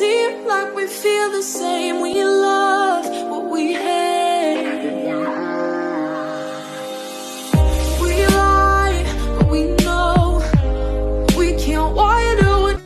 seem like we feel the same. We love what we hate. We lie, but we know we can't wonder what.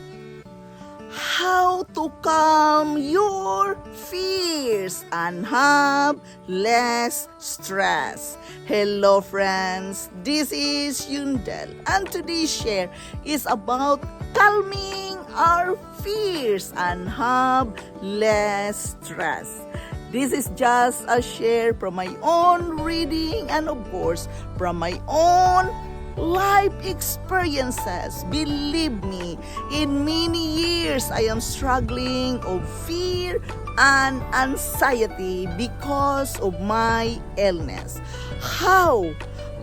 How to calm your fears and have less stress. Hello friends, this is Yundel, and today's share is about calming our fears and have less stress. This is just a share from my own reading and of course from my own life experiences. Believe me, in many years I am struggling of fear and anxiety because of my illness. How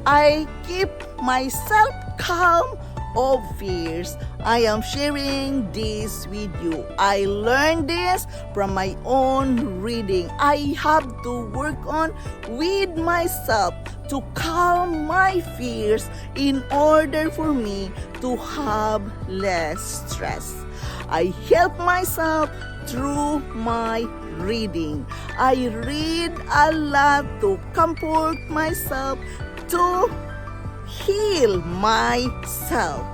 I keep myself calm of fears, I am sharing this with you. I learned this from my own reading. I have to work on with myself to calm my fears in order for me to have less stress. I help myself through my reading. I read a lot to comfort myself, to heal myself.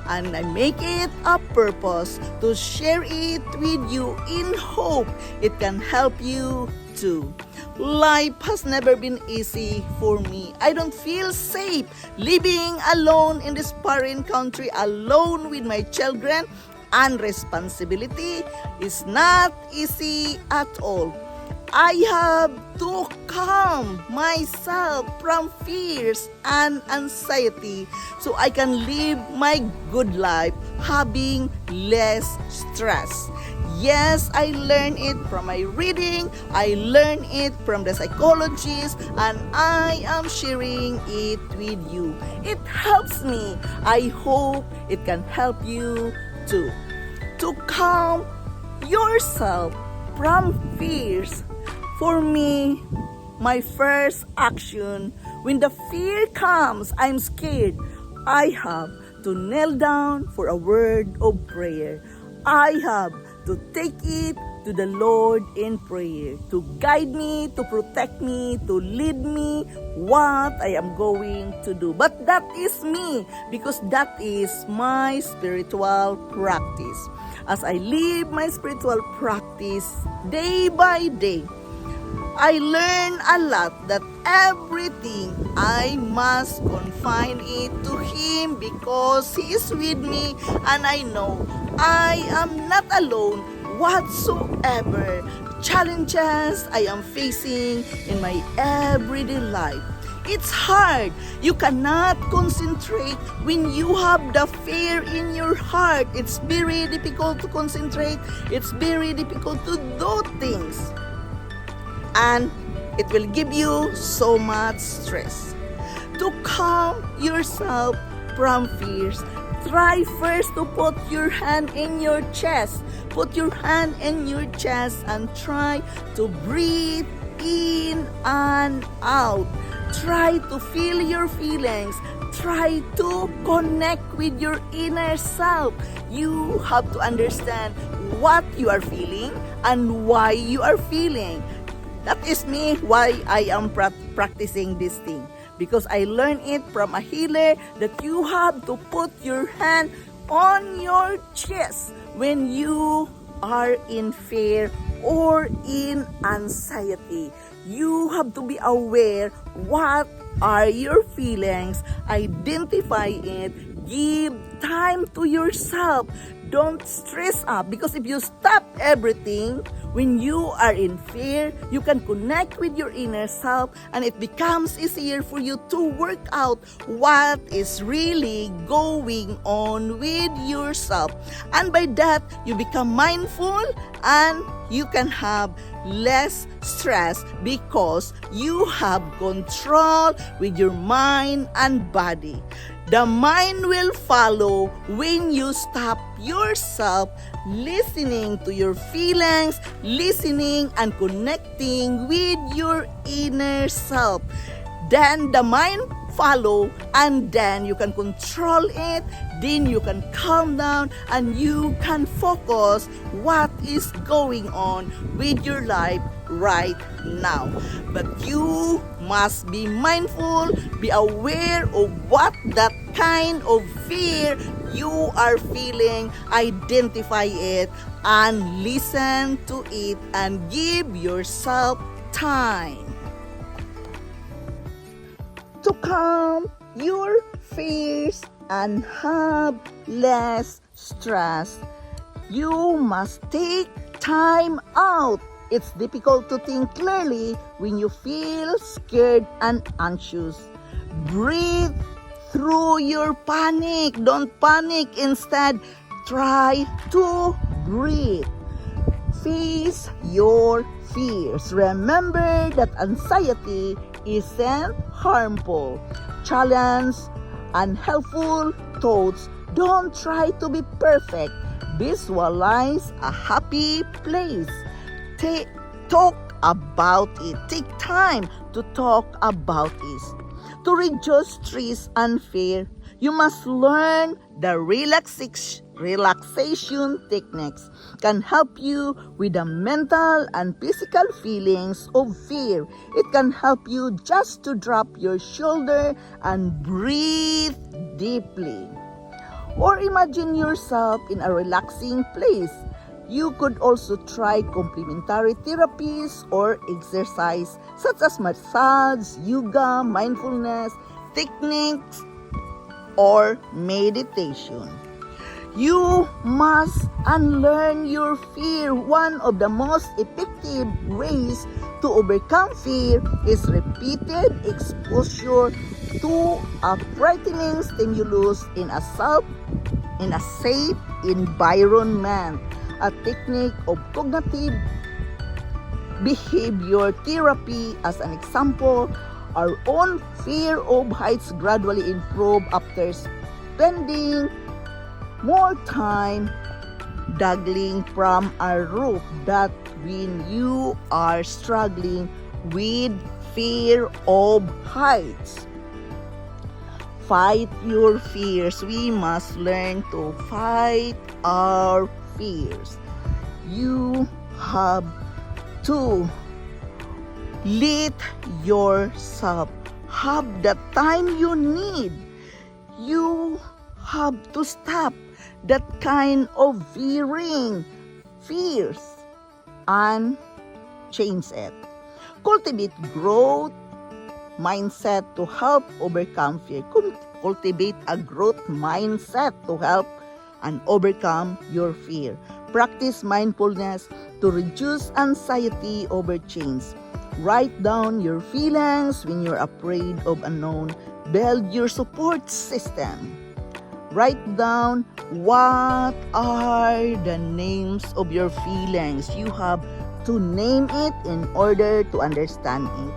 And I make it a purpose to share it with you in hope it can help you too. Life has never been easy for me. I don't feel safe living alone in this foreign country, alone with my children, and responsibility is not easy at all. I have to calm myself from fears and anxiety so I can live my good life having less stress. Yes, I learned it from my reading, I learned it from the psychologists, and I am sharing it with you. It helps me. I hope it can help you too. To calm yourself from fears, for me, my first action, when the fear comes, I'm scared, I have to kneel down for a word of prayer. I have to take it to the Lord in prayer, to guide me, to protect me, to lead me what I am going to do. But that is me, because that is my spiritual practice. As I live my spiritual practice day by day, I learn a lot that everything I must confine it to Him because He is with me, and I know I am not alone whatsoever challenges I am facing in my everyday life. It's hard. You cannot concentrate when you have the fear in your heart. It's very difficult to concentrate. It's very difficult to do things. And it will give you so much stress. To calm yourself from fears, try first to put your hand in your chest. Put your hand in your chest and try to breathe in and out. Try to feel your feelings. Try to connect with your inner self. You have to understand what you are feeling and why you are feeling. That is me, why I am practicing this thing. Because I learned it from a healer that you have to put your hand on your chest when you are in fear or in anxiety. You have to be aware what are your feelings, identify it, give time to yourself. Don't stress up, because if you stop everything, when you are in fear, you can connect with your inner self, and it becomes easier for you to work out what is really going on with yourself. And by that, you become mindful and you can have less stress because you have control with your mind and body. The mind will follow when you stop yourself listening to your feelings, listening and connecting with your inner self. Then the mind follow, and then you can control it, then you can calm down, and you can focus what is going on with your life right now. But you must be mindful, be aware of what that kind of fear you are feeling, identify it, and listen to it, and give yourself time to calm your fears and have less stress. You must take time out. It's difficult to think clearly when you feel scared and anxious. Breathe through your panic. Don't panic. Instead, try to breathe. Face your fears. Remember that anxiety isn't harmful. Challenge and helpful thoughts. Don't try to be perfect. Visualize a happy place. Talk about it. Take time to talk about it. To reduce stress and fear, you must learn the relaxation techniques can help you with the mental and physical feelings of fear. It can help you just to drop your shoulder and breathe deeply. Or imagine yourself in a relaxing place. You could also try complementary therapies or exercise such as massage, yoga, mindfulness techniques, or meditation. You must unlearn your fear. One of the most effective ways to overcome fear is repeated exposure to a frightening stimulus in a safe environment. A technique of cognitive behavior therapy, as an example, our own fear of heights gradually improve after spending more time dangling from a roof. That when you are struggling with fear of heights, fight your fears. We must learn to fight our fears. You have to let yourself have the time you need. You have to stop that kind of fears and change it. Cultivate growth mindset to help overcome fear. Cultivate a growth mindset to help and overcome your fear. Practice mindfulness to reduce anxiety over change. Write down your feelings when you're afraid of unknown. Build your support system. Write down what are the names of your feelings. You have to name it in order to understand it.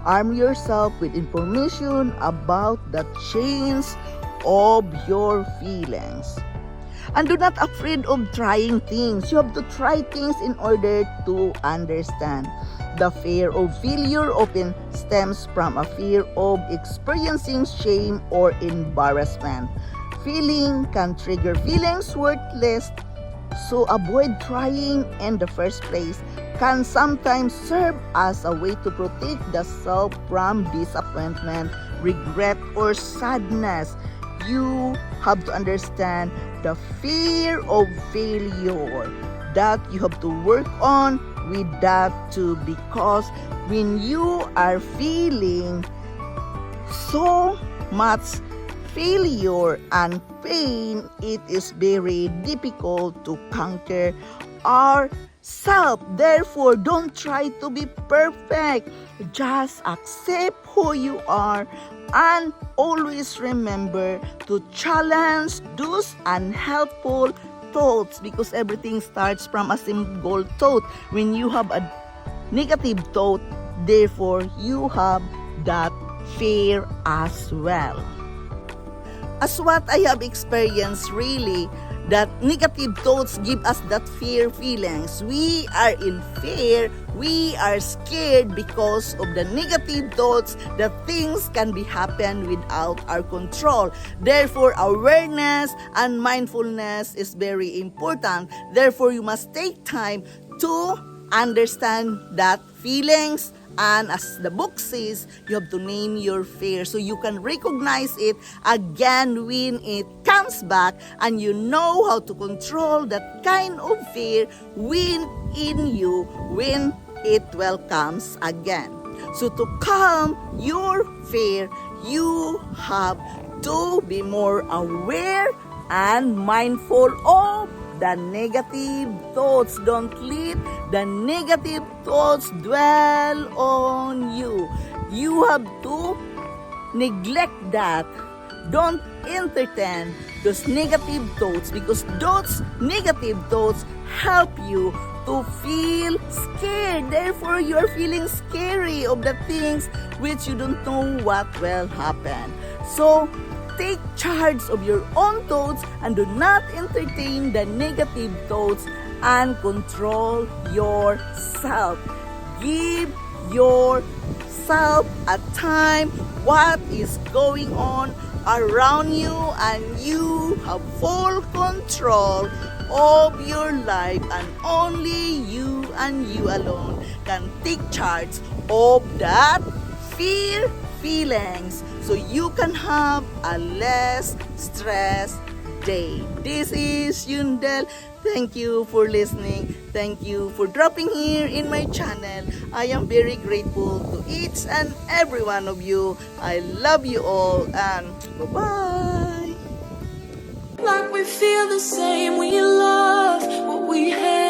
Arm yourself with information about the change of your feelings. And do not afraid of trying things. You have to try things in order to understand. The fear of failure often stems from a fear of experiencing shame or embarrassment. Feeling can trigger feelings worthless, so avoid trying in the first place can sometimes serve as a way to protect the self from disappointment, regret, or sadness. You have to understand the fear of failure that you have to work on with that too, because when you are feeling so much failure and pain, it is very difficult to conquer ourselves. Therefore, don't try to be perfect. Just accept who you are and always remember to challenge those unhelpful thoughts, because everything starts from a single thought. When you have a negative thought, therefore you have that fear as well. As what I have experienced, really, that negative thoughts give us that fear feelings. We are in fear, we are scared because of the negative thoughts that things can be happen without our control. Therefore, awareness and mindfulness is very important. Therefore, you must take time to understand that feelings, and as the book says, you have to name your fear so you can recognize it again when it comes back, and you know how to control that kind of fear when in you when it will comes again. So to calm your fear, you have to be more aware and mindful of the negative thoughts. Don't let the negative thoughts dwell on you. You have to neglect that. Don't entertain those negative thoughts, because those negative thoughts help you to feel scared. Therefore, you are feeling scary of the things which you don't know what will happen. So, take charge of your own thoughts and do not entertain the negative thoughts, and control yourself. Give yourself a time what is going on around you, and you have full control of your life, and only you and you alone can take charge of that fear feelings so you can have a less stress day. This is Yundel. Thank you for listening. Thank you for dropping here in my channel. I am very grateful to each and every one of you. I love you all, and bye-bye. Like we feel the same, we love what we have.